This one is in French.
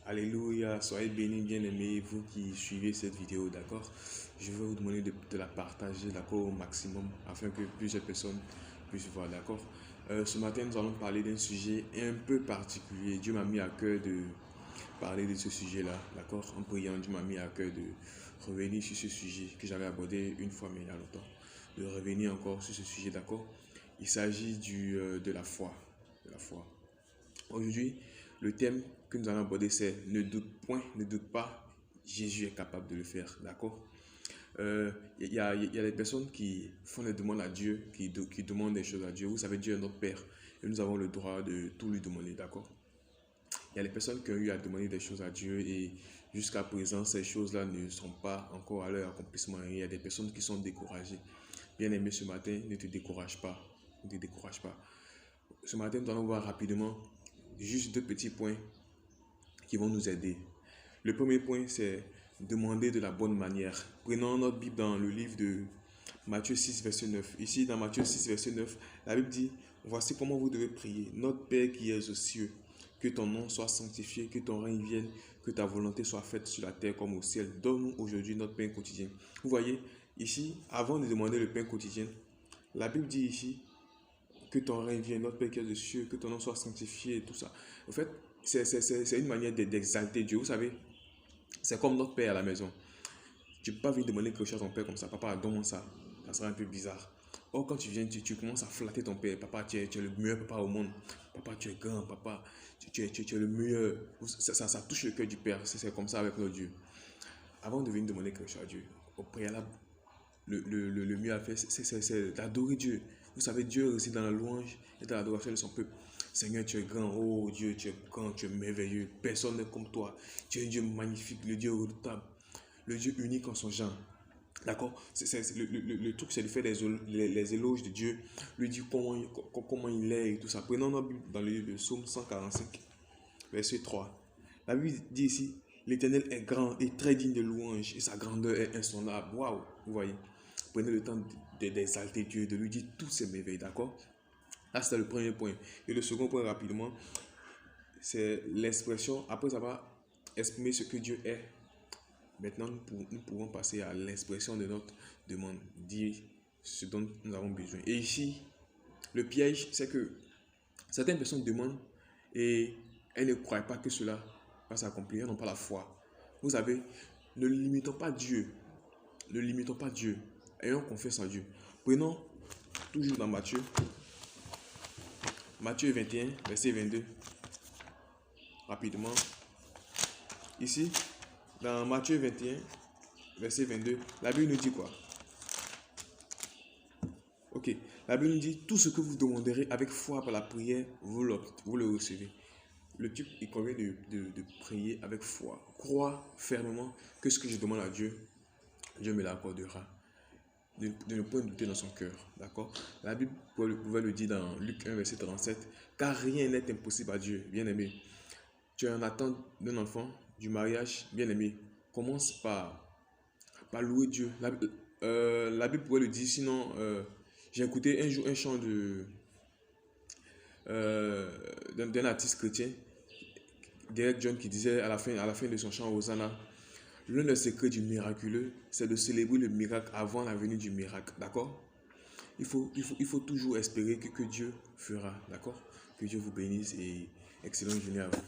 Alléluia, soyez bénis, bien-aimés, vous qui suivez cette vidéo, d'accord? Je vais vous demander de la partager, d'accord, au maximum, afin que plusieurs personnes puissent voir, d'accord? Ce matin, nous allons parler d'un sujet un peu particulier. Dieu m'a mis à cœur de parler de ce sujet-là, d'accord? En priant, Dieu m'a mis à cœur de revenir sur ce sujet que j'avais abordé une fois, mais il y a longtemps. De revenir encore sur ce sujet, d'accord? Il s'agit de la foi, de la foi. Aujourd'hui, le thème que nous allons aborder, c'est ne doute point, ne doute pas, Jésus est capable de le faire, d'accord? Il y a des personnes qui font des demandes à Dieu, qui demandent des choses à Dieu. Vous savez, Dieu est notre Père et nous avons le droit de tout lui demander, d'accord? Il y a des personnes qui ont eu à demander des choses à Dieu et jusqu'à présent, ces choses-là ne sont pas encore à leur accomplissement. Et il y a des personnes qui sont découragées. Bien aimé, ce matin, ne te décourage pas, ne te décourage pas. Ce matin, nous allons voir rapidement juste deux petits points qui vont nous aider. Le premier point, c'est demander de la bonne manière. Prenons notre Bible dans le livre de Matthieu 6, verset 9. Ici, dans Matthieu 6, verset 9, la Bible dit, voici comment vous devez prier. Notre Père qui es aux cieux, que ton nom soit sanctifié, que ton règne vienne, que ta volonté soit faite sur la terre comme au ciel. Donne-nous aujourd'hui notre pain quotidien. Vous voyez, ici, avant de demander le pain quotidien, la Bible dit ici, que ton règne vienne, notre Père qui est aux cieux, que ton nom soit sanctifié et tout ça. En fait, c'est une manière d'exalter Dieu. Vous savez, c'est comme notre Père à la maison. Tu ne peux pas venir demander quelque chose à ton Père comme ça. Papa, donne-moi ça. Ça sera un peu bizarre. Or, quand tu viens, tu commences à flatter ton Père. Papa, tu es le meilleur papa au monde. Papa, tu es grand. Papa, tu es le meilleur. Ça touche le cœur du Père. C'est comme ça avec notre Dieu. Avant de venir demander quelque chose à Dieu, au préalable, le mieux à faire, c'est d'adorer Dieu. Vous savez, Dieu réside dans la louange et dans l'adoration de son peuple. Seigneur, tu es grand. Oh Dieu, tu es grand, tu es merveilleux. Personne n'est comme toi. Tu es un Dieu magnifique, le Dieu redoutable, le Dieu unique en son genre. D'accord? Le truc, c'est de faire les éloges de Dieu, lui dire comment il est et tout ça. Prenons notre Bible dans le livre de Psaume 145, verset 3. La Bible dit ici, l'Éternel est grand et très digne de louange et sa grandeur est insondable. Waouh, vous voyez. Prenez le temps d'exalter Dieu, de lui dire toutes ses merveilles, d'accord? Là, c'est le premier point. Et le second point, rapidement, c'est l'expression, après avoir exprimé ce que Dieu est, maintenant nous pouvons passer à l'expression de notre demande, dire ce dont nous avons besoin. Et ici, le piège, c'est que certaines personnes demandent et elles ne croient pas que cela va s'accomplir, elles n'ont pas la foi. Vous savez, ne limitons pas Dieu. Ne limitons pas Dieu. Ayons confiance en Dieu. Prenons toujours dans Matthieu 21, verset 22. Rapidement. Ici, dans Matthieu 21, verset 22, la Bible nous dit quoi? Ok, la Bible nous dit, tout ce que vous demanderez avec foi par la prière, vous le recevez. Le type, il convient de prier avec foi. Croire fermement que ce que je demande à Dieu, Dieu me l'accordera. De ne point douter dans son cœur. D'accord? La Bible pouvait le dire dans Luc 1, verset 37. Car rien n'est impossible à Dieu, bien-aimé. Tu es en attente d'un enfant, du mariage, bien-aimé. Commence par louer Dieu. La Bible pouvait le dire, sinon, j'ai écouté un jour un chant d'un artiste chrétien, Derek John, qui disait à la fin de son chant Hosanna, l'un des secrets du miraculeux, c'est de célébrer le miracle avant la venue du miracle. D'accord? Il faut toujours espérer que Dieu fera. D'accord? Que Dieu vous bénisse et excellente journée à vous.